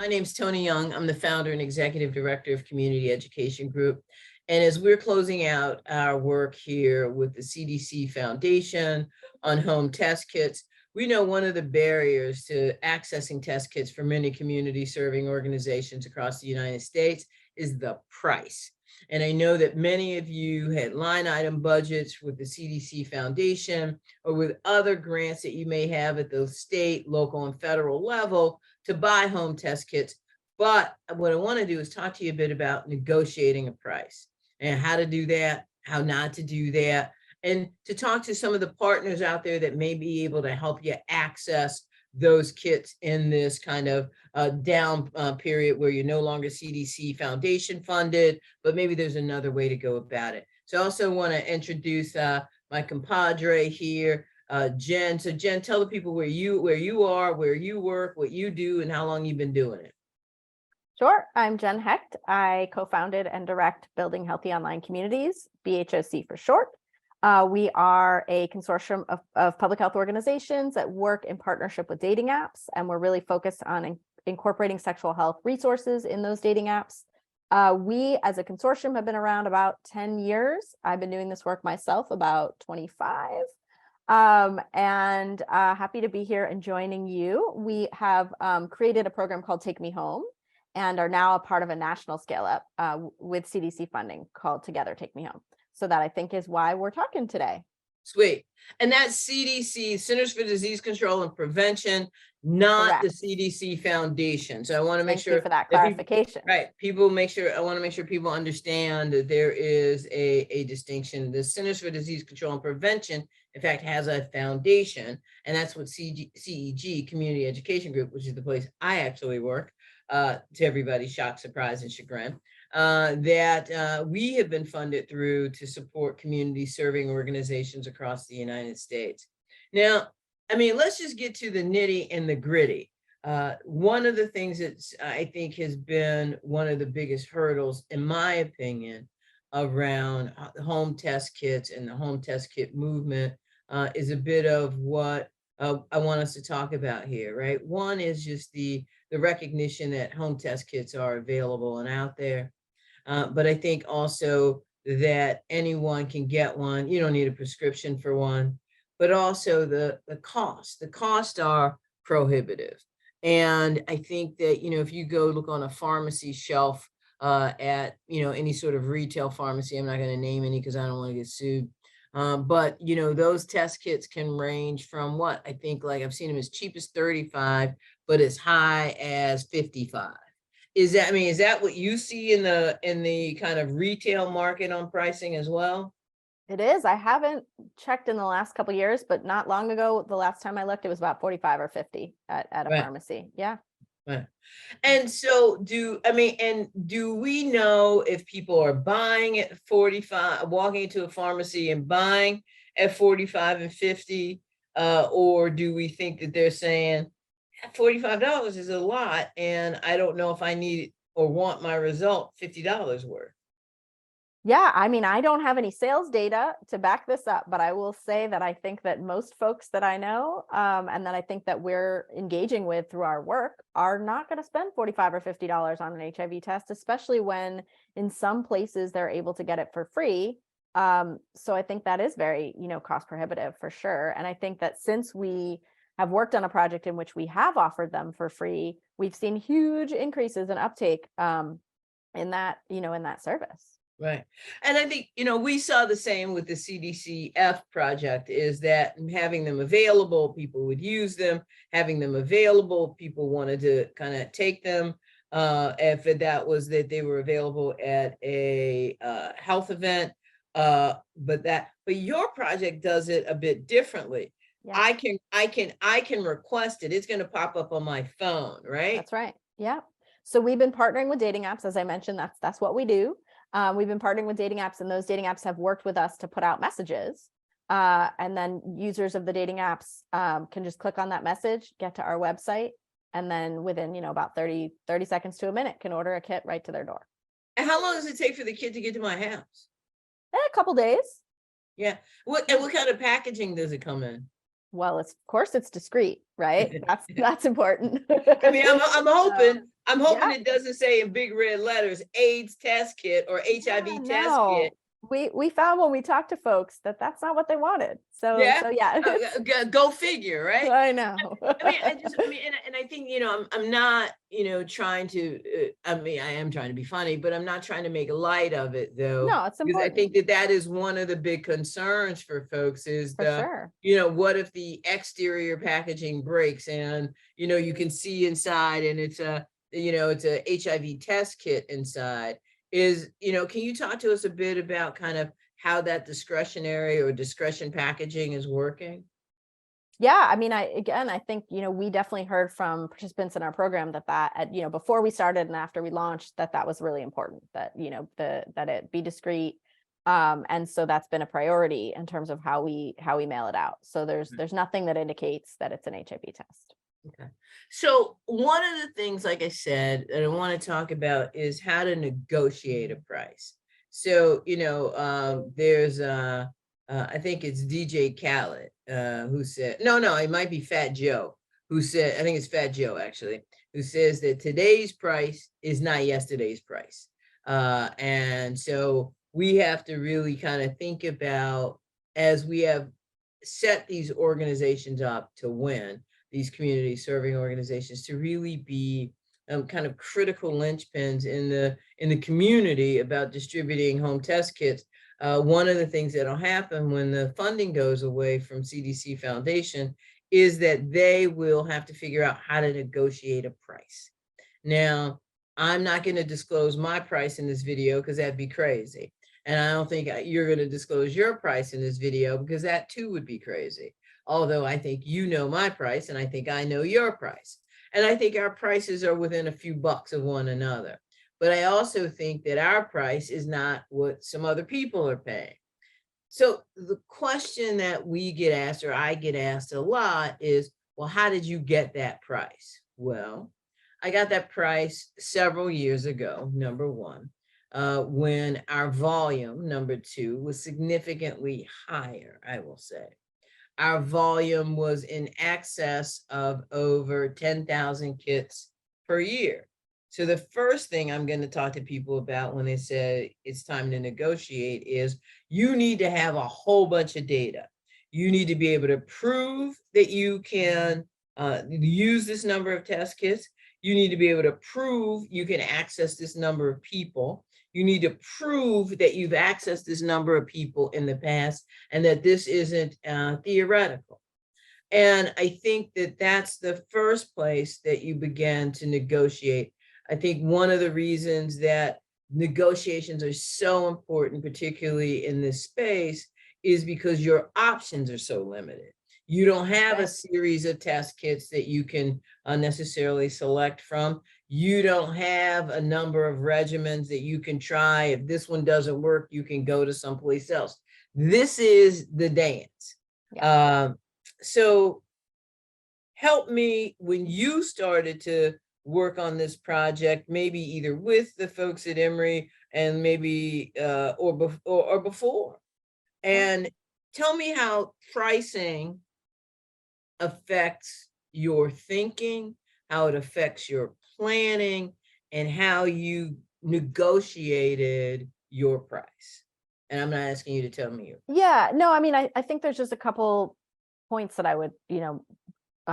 My name's Toni Young. I'm the founder and executive director of Community Education Group. And as we're closing out our work here with the CDC Foundation on home test kits, we know one of the barriers to accessing test kits for many community serving organizations across the United States is the price. And I know that many of you had line item budgets with the CDC Foundation or with other grants that you may have at the state, local, and federal level to buy home test kits. But what I want to do is talk to you a bit about negotiating a price and how to do that, how not to do that, and to talk to some of the partners out there that may be able to help you access those kits in this kind of down period where you're no longer CDC Foundation funded, but maybe there's another way to go about it. So I also want to introduce my compadre here, Jen. So Jen, tell the people where you are, where you work, what you do, and how long you've been doing it. Sure. I'm Jen Hecht. I co-founded and direct Building Healthy Online Communities, BHOC for short. We are a consortium of public health organizations that work in partnership with dating apps, and we're really focused on incorporating sexual health resources in those dating apps. We, as a consortium, have been around about 10 years. I've been doing this work myself about 25. And happy to be here and joining you. We have created a program called Take Me Home and are now a part of a national scale up with CDC funding called Together Take Me Home. So that I think is why we're talking today. Sweet. And that's CDC, Centers for Disease Control and Prevention, not Correct. the CDC Foundation. So I want to make Thank sure you for that clarification. I want to make sure people understand that there is a distinction. The Centers for Disease Control and Prevention, in fact, has a foundation, and that's what CEG, Community Education Group, which is the place I actually work, to everybody's shock, surprise, and chagrin. That we have been funded through to support community serving organizations across the United States. Now, I mean, let's just get to the nitty and the gritty. One of the things that I think has been one of the biggest hurdles, in my opinion, around home test kits and the home test kit movement is a bit of what I want us to talk about here, right? One is just the recognition that home test kits are available and out there. But I think also that anyone can get one. You don't need a prescription for one, but also the costs are prohibitive. And I think that, if you go look on a pharmacy shelf at, any sort of retail pharmacy, I'm not going to name any because I don't want to get sued. But, those test kits can range from what I think, like I've seen them as cheap as 35, but as high as 55. Is that what you see in the kind of retail market on pricing as well? It is. I haven't checked in the last couple of years, but not long ago, the last time I looked, it was about 45 or 50 at a Right. pharmacy. Yeah. Right. And so do we know if people are buying at 45, walking into a pharmacy and buying at 45 and 50, or do we think that they're saying $45 is a lot, and I don't know if I need or want my result $50 worth? Yeah, I mean, I don't have any sales data to back this up, but I will say that I think that most folks that I know, and that I think that we're engaging with through our work, are not going to spend $45 or $50 on an HIV test, especially when in some places they're able to get it for free. So I think that is very, cost prohibitive for sure. And I think that since we have worked on a project in which we have offered them for free, we've seen huge increases in uptake in that service. Right. And I think, we saw the same with the CDCF project, is that having them available, people would use them, having them available, people wanted to kind of take them. If that was that they were available at a health event, but your project does it a bit differently. Yeah. I can request it. It's going to pop up on my phone, right? That's right. Yeah. So we've been partnering with dating apps, as I mentioned. That's what we do. We've been partnering with dating apps, and those dating apps have worked with us to put out messages. And then users of the dating apps can just click on that message, get to our website, and then within, about 30 seconds to a minute can order a kit right to their door. And how long does it take for the kit to get to my house? A couple days. Yeah. What kind of packaging does it come in? Well, of course it's discreet, right? That's important. I mean, I'm hoping, I'm hoping Yeah. it doesn't say in big red letters, AIDS test kit or HIV test No, kit. we found when we talked to folks that that's not what they wanted. Yeah. So yeah, Go figure, right? I know. And I think, I'm not, trying to, I am trying to be funny, but I'm not trying to make light of it though, No, it's because I important think that that is one of the big concerns for folks is for sure. what if the exterior packaging breaks and, you can see inside and it's a HIV test kit inside can you talk to us a bit about kind of how that discretionary or discretion packaging is working? Yeah, I mean, I think, we definitely heard from participants in our program that before we started and after we launched, that was really important, that, that it be discreet. And so that's been a priority in terms of how we mail it out. So there's nothing that indicates that it's an HIV test. Okay. So one of the things, like I said, that I want to talk about is how to negotiate a price. So, there's I think it's DJ Khaled who said, no, it might be Fat Joe who said, I think it's Fat Joe actually, who says that today's price is not yesterday's price. And so we have to really kind of think about, as we have set these organizations up to win, these community serving organizations, to really be kind of critical linchpins in the community about distributing home test kits. One of the things that'll happen when the funding goes away from CDC Foundation is that they will have to figure out how to negotiate a price. Now, I'm not going to disclose my price in this video because that'd be crazy. And I don't think you're going to disclose your price in this video because that too would be crazy. Although I think you know my price and I think I know your price. And I think our prices are within a few bucks of one another. But I also think that our price is not what some other people are paying. So the question that we get asked, or I get asked a lot, is, well, how did you get that price? Well, I got that price several years ago, number one, when our volume, number two, was significantly higher, I will say. Our volume was in excess of over 10,000 kits per year. So the first thing I'm going to talk to people about when they say it's time to negotiate is you need to have a whole bunch of data. You need to be able to prove that you can use this number of test kits. You need to be able to prove you can access this number of people. You need to prove that you've accessed this number of people in the past and that this isn't theoretical. And I think that that's the first place that you begin to negotiate. I think one of the reasons that negotiations are so important, particularly in this space, is because your options are so limited. You don't have a series of test kits that you can necessarily select from. You don't have a number of regimens that you can try. If this one doesn't work, you can go to someplace else. This is the dance. Yeah. So help me when you started to work on this project, maybe either with the folks at Emory and maybe or before. And tell me how pricing affects your thinking, how it affects your planning, and how you negotiated your price. And I'm not asking you to tell me. Yeah, no, I mean, I think there's just a couple points that I would,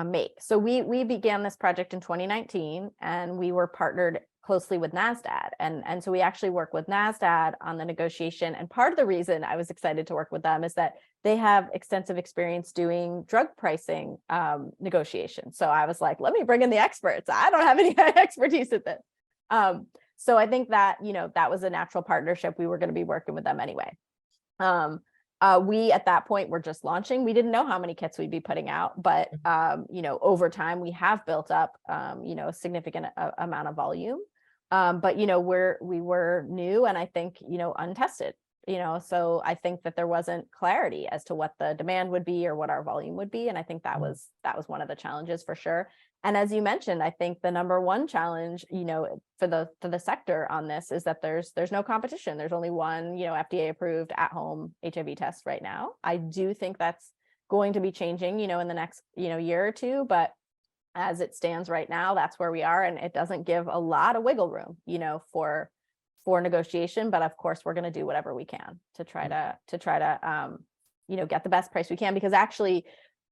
make. So we began this project in 2019 and we were partnered closely with NASDAD. And so we actually work with NASDAD on the negotiation. And part of the reason I was excited to work with them is that they have extensive experience doing drug pricing negotiations. So I was like, let me bring in the experts. I don't have any expertise at this. So I think that, that was a natural partnership. We were going to be working with them anyway. We, at that point, were just launching. We didn't know how many kits we'd be putting out, but, over time we have built up, a significant amount of volume. But, we were new and I think, untested, so I think that there wasn't clarity as to what the demand would be or what our volume would be. And I think that was one of the challenges for sure. And as you mentioned, I think the number one challenge, for the sector on this is that there's no competition. There's only one, FDA approved at home HIV test right now. I do think that's going to be changing, in the next, year or two, but as it stands right now, that's where we are. And it doesn't give a lot of wiggle room, for negotiation. But of course, we're going to do whatever we can to try to get the best price we can, because actually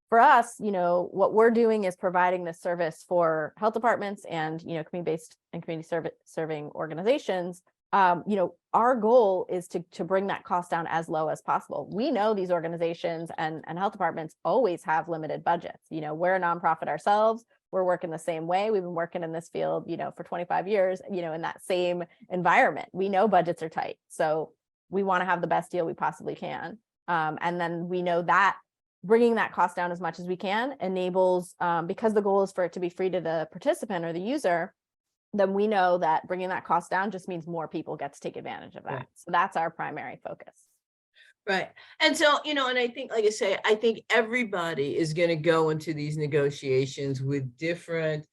for us, what we're doing is providing this service for health departments and, community-based and community serving organizations. Our goal is to bring that cost down as low as possible. We know these organizations and health departments always have limited budgets. We're a nonprofit ourselves. We're working the same way. We've been working in this field, for 25 years, in that same environment. We know budgets are tight. So we want to have the best deal we possibly can. And then we know that bringing that cost down as much as we can enables, because the goal is for it to be free to the participant or the user, then we know that bringing that cost down just means more people get to take advantage of that. Right. So that's our primary focus. Right. And so, and I think, like I say, I think everybody is going to go into these negotiations with different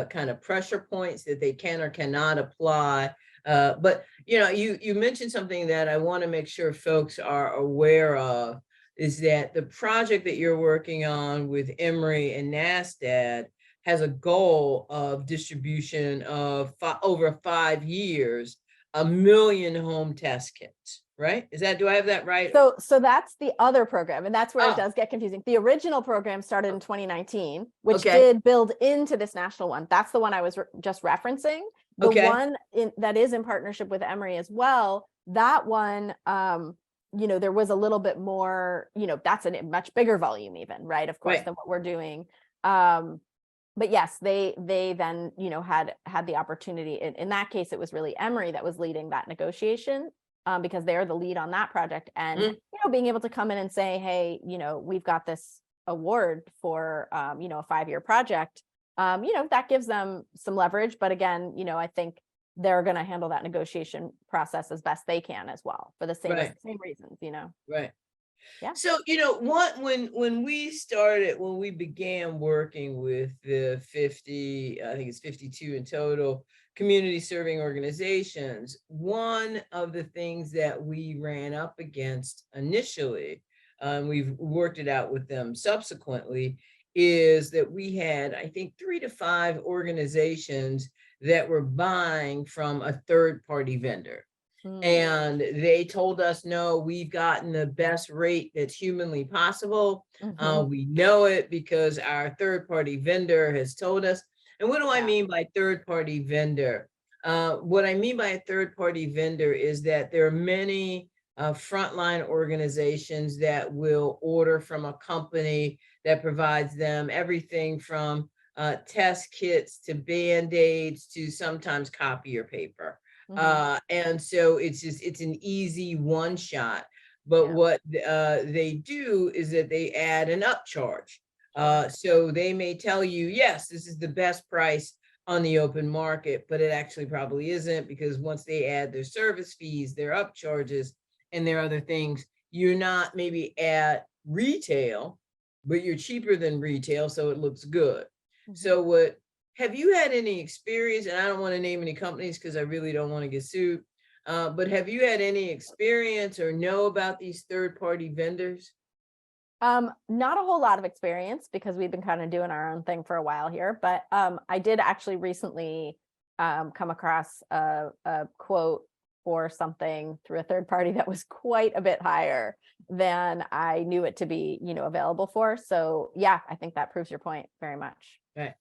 kind of pressure points that they can or cannot apply. But, you mentioned something that I want to make sure folks are aware of, is that the project that you're working on with Emory and NASDAD has a goal of distribution of over 5 years, 1 million home test kits, right? Do I have that right? So that's the other program, and that's where it does get confusing. The original program started in 2019, which did build into this national one. That's the one I was just referencing. The one that is in partnership with Emory as well, that one, there was a little bit more, that's a much bigger volume even, right? Of course, than what we're doing. But yes, they then, had the opportunity. In that case, it was really Emory that was leading that negotiation, because they're the lead on that project. And, being able to come in and say, hey, we've got this award for, a 5-year project, that gives them some leverage. But again, I think they're going to handle that negotiation process as best they can as well, for the same reasons, Right. Yeah. So, when we began working with the 50, I think it's 52 in total, community serving organizations, one of the things that we ran up against initially, we've worked it out with them subsequently, is that we had, I think, 3 to 5 organizations that were buying from a third-party vendor. And they told us, no, we've gotten the best rate that's humanly possible. We know it because our third-party vendor has told us. And what do I mean by third-party vendor? What I mean by a third-party vendor is that there are many frontline organizations that will order from a company that provides them everything from test kits to Band-Aids to sometimes copier paper. And so it's an easy one shot, but what they do is that they add an upcharge. So they may tell you, yes, this is the best price on the open market, but it actually probably isn't, because once they add their service fees, their upcharges, and their other things, you're not maybe at retail, but you're cheaper than retail, so it looks good. So have you had any experience, and I don't want to name any companies because I really don't want to get sued, but have you had any experience or know about these third-party vendors? Not a whole lot of experience, because we've been kind of doing our own thing for a while here, but I did actually recently come across a quote for something through a third party that was quite a bit higher than I knew it to be, available for. So yeah, I think that proves your point very much. Right.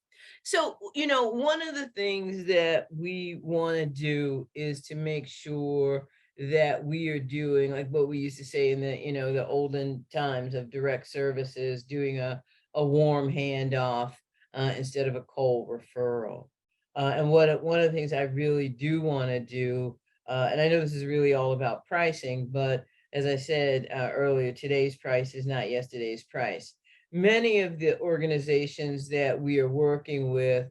So, one of the things that we want to do is to make sure that we are doing like what we used to say in the, the olden times of direct services, doing a warm handoff instead of a cold referral. And one of the things I really do want to do, and I know this is really all about pricing, but as I said earlier, today's price is not yesterday's price. Many of the organizations that we are working with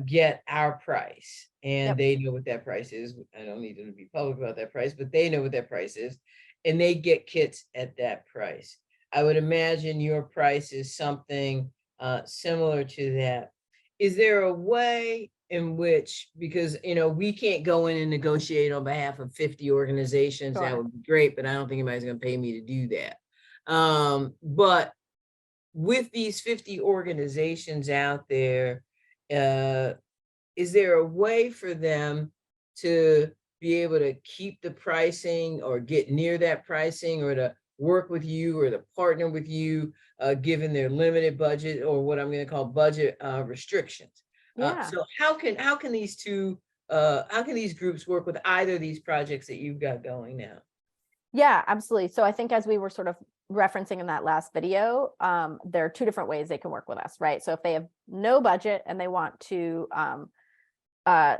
get our price, and they know what that price is. I don't need them to be public about that price, but they know what that price is, and they get kits at that price. I would imagine your price is something similar to that. Is there a way in which, because, we can't go in and negotiate on behalf of 50 organizations, that would be great, but I don't think anybody's going to pay me to do that. But with these 50 organizations out there, is there a way for them to be able to keep the pricing or get near that pricing, or to work with you or to partner with you, given their limited budget, or what I'm going to call budget restrictions? Yeah. So how can these how can these groups work with either of these projects that you've got going now? Yeah, absolutely. So I think, as we were sort of referencing in that last video, there are two different ways they can work with us, right? So if they have no budget and they want to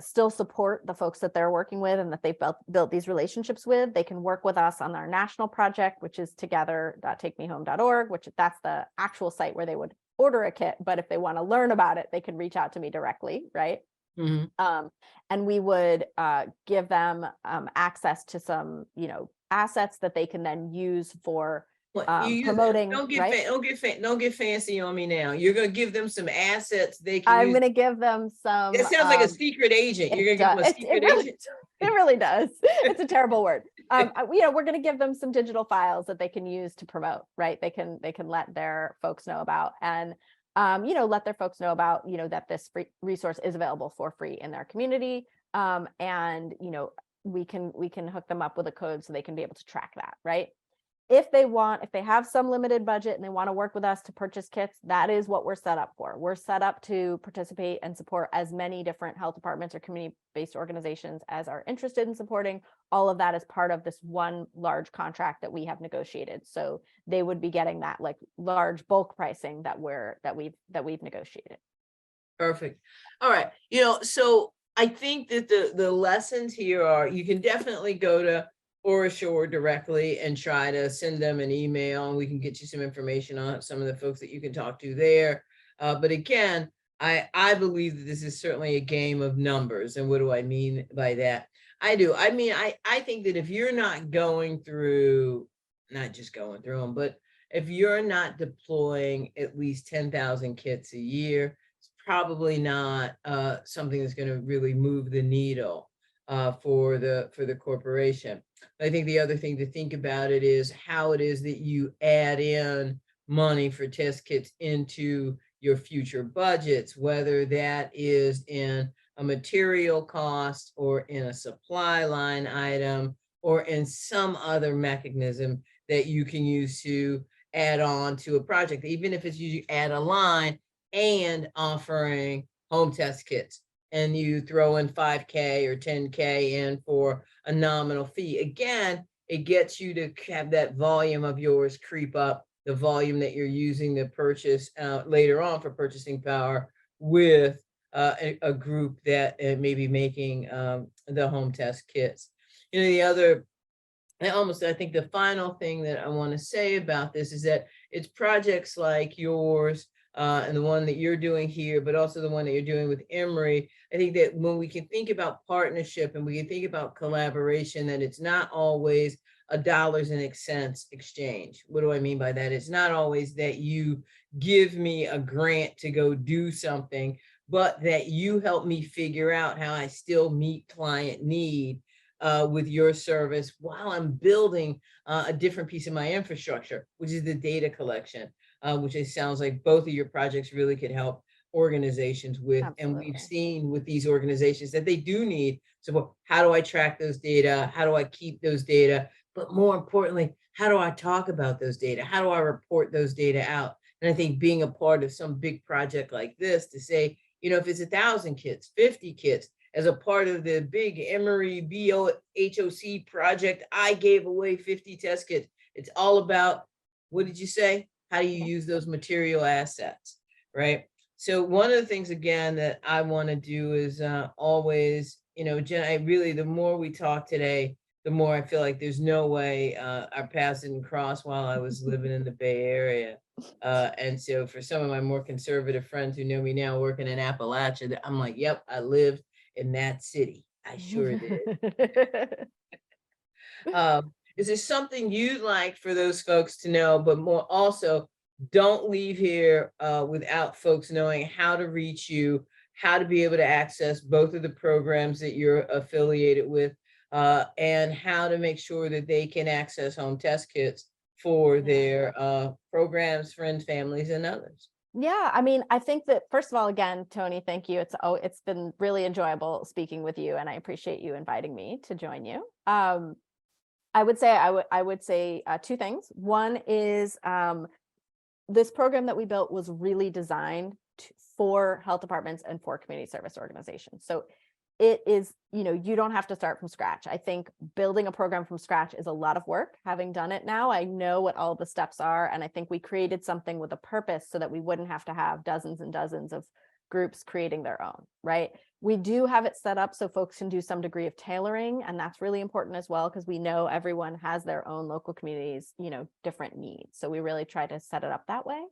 still support the folks that they're working with and that they've built these relationships with, they can work with us on our national project, which is together.takemehome.org, which that's the actual site where they would order a kit. But if they want to learn about it, they can reach out to me directly, right? And we would give them access to some, assets that they can then use for promoting. Don't get Right? don't get fancy on me now. You're gonna give them some assets they can I'm use. going to give them some. It sounds like a secret agent. You're gonna give them a secret agent. It really does. It's a terrible word. We're going to give them some digital files that they can use to promote, right? They can let their folks know about, and let their folks know about, that this free resource is available for free in their community. And we can hook them up with a code so they can be able to track that, right? If they have some limited budget and they want to work with us to purchase kits, that is what we're set up for. We're set up to participate and support as many different health departments or community-based organizations as are interested in supporting. All of that is part of this one large contract that we have negotiated. So they would be getting that like large bulk pricing that we've negotiated. Perfect. All right. So I think that the lessons here are, you can definitely go to OraSure directly and try to send them an email, and we can get you some information on some of the folks that you can talk to there. But again, I believe that this is certainly a game of numbers. And what do I mean by that? I think that if you're not going through, not just going through them, but if you're not deploying at least 10,000 kits a year, it's probably not something that's going to really move the needle for the corporation. I think the other thing to think about it is how it is that you add in money for test kits into your future budgets, whether that is in a material cost or in a supply line item or in some other mechanism that you can use to add on to a project, even if it's you add a line and offering home test kits, and you throw in 5K or 10K in for a nominal fee. Again, it gets you to have that volume of yours creep up, the volume that you're using to purchase later on for purchasing power with a group that may be making the home test kits. I think the final thing that I want to say about this is that it's projects like yours and the one that you're doing here, but also the one that you're doing with Emory. I think that when we can think about partnership and we can think about collaboration, that it's not always a dollars and cents exchange. What do I mean by that? It's not always that you give me a grant to go do something, but that you help me figure out how I still meet client need with your service while I'm building a different piece of my infrastructure, which is the data collection, which it sounds like both of your projects really could help organizations with. Absolutely. And we've seen with these organizations that they do need support. How do I track those data? How do I keep those data? But more importantly, how do I talk about those data? How do I report those data out? And I think being a part of some big project like this to say, if it's 1,000 kits, 50 kits, as a part of the big Emory BHOC project, I gave away 50 test kits. It's all about, what did you say? How do you use those material assets, right? So one of the things, again, that I want to do is always, Jen, the more we talk today, the more I feel like there's no way our paths didn't cross while I was living in the Bay Area. And so for some of my more conservative friends who know me now working in Appalachia, I'm like, yep, I lived in that city. I sure did. Is there something you'd like for those folks to know, but more also, don't leave here without folks knowing how to reach you, how to be able to access both of the programs that you're affiliated with, and how to make sure that they can access home test kits for their programs, friends, families, and others. Yeah, I mean, I think that first of all, again, Toni, thank you. It's been really enjoyable speaking with you, and I appreciate you inviting me to join you. I would say two things. One is this program that we built was really designed for health departments and for community service organizations. So it is, you don't have to start from scratch. I think building a program from scratch is a lot of work. Having done it now, I know what all the steps are. And I think we created something with a purpose so that we wouldn't have to have dozens and dozens of groups creating their own, right? We do have it set up so folks can do some degree of tailoring. And that's really important as well, because we know everyone has their own local communities, different needs. So we really try to set it up that way.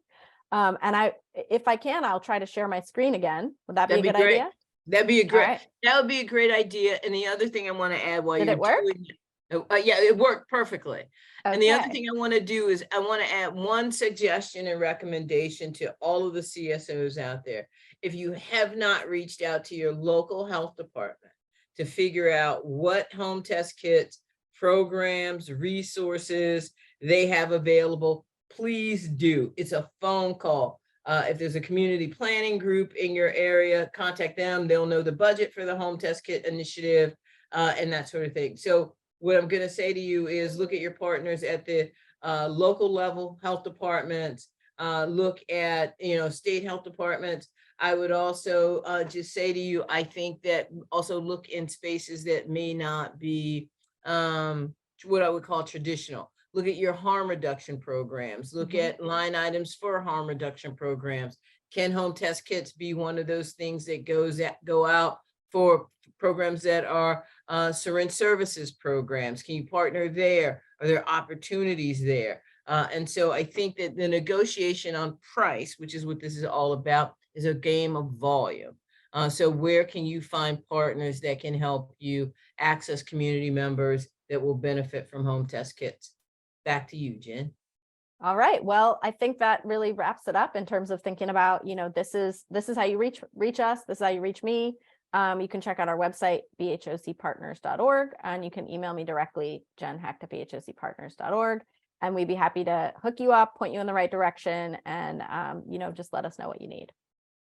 And if I can, I'll try to share my screen again. Would that be a good idea? That'd be a great, right. That would be a great idea. And the other thing I want to add while Did you're it work? doing it, yeah, it worked perfectly. Okay. And the other thing I want to do is I want to add one suggestion and recommendation to all of the CSOs out there. If you have not reached out to your local health department to figure out what home test kits, programs, resources they have available, please do. It's a phone call. If there's a community planning group in your area, contact them. They'll know the budget for the home test kit initiative and that sort of thing. So what I'm going to say to you is look at your partners at the local level, health departments, look at, state health departments. I would also just say to you, I think that also look in spaces that may not be what I would call traditional. Look at your harm reduction programs, look at line items for harm reduction programs. Can home test kits be one of those things that go out for programs that are syringe services programs? Can you partner there? Are there opportunities there? And so I think that the negotiation on price, which is what this is all about, is a game of volume. So where can you find partners that can help you access community members that will benefit from home test kits? Back to you, Jen. All right. Well, I think that really wraps it up in terms of thinking about, this is how you reach us. This is how you reach me. You can check out our website, bhocpartners.org, and you can email me directly, jenhecht@bhocpartners.org. And we'd be happy to hook you up, point you in the right direction, and, just let us know what you need.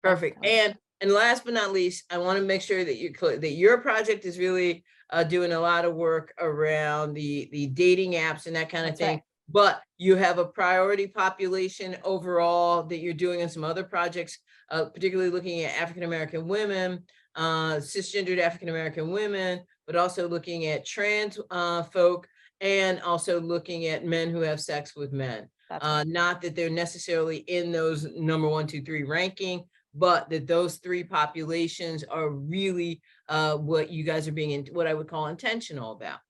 Perfect. And last but not least, I want to make sure that your project is really doing a lot of work around the dating apps and that kind of thing. Right. But you have a priority population overall that you're doing in some other projects, particularly looking at African-American women, cisgendered African-American women, but also looking at trans folk, and also looking at men who have sex with men. Right. Not that they're necessarily in those number 1, 2, 3 ranking, but that those 3 populations are really what you guys are being what I would call intentional about.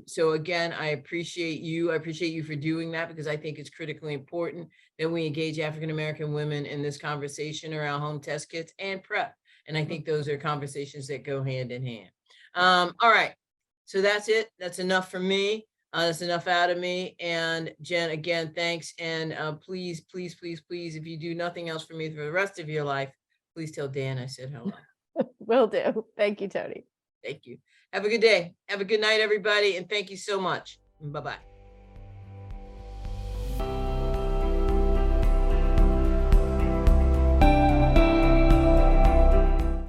So again, I appreciate you. I appreciate you for doing that, because I think it's critically important that we engage African-American women in this conversation around home test kits and PrEP. And I think those are conversations that go hand in hand. All right. So that's it. That's enough for me. That's enough out of me. And Jen, again, thanks. And please, please, please, please, if you do nothing else for me for the rest of your life, please tell Dan I said hello. Will do. Thank you, Toni. Thank you. Have a good day. Have a good night, everybody. And thank you so much. Bye-bye.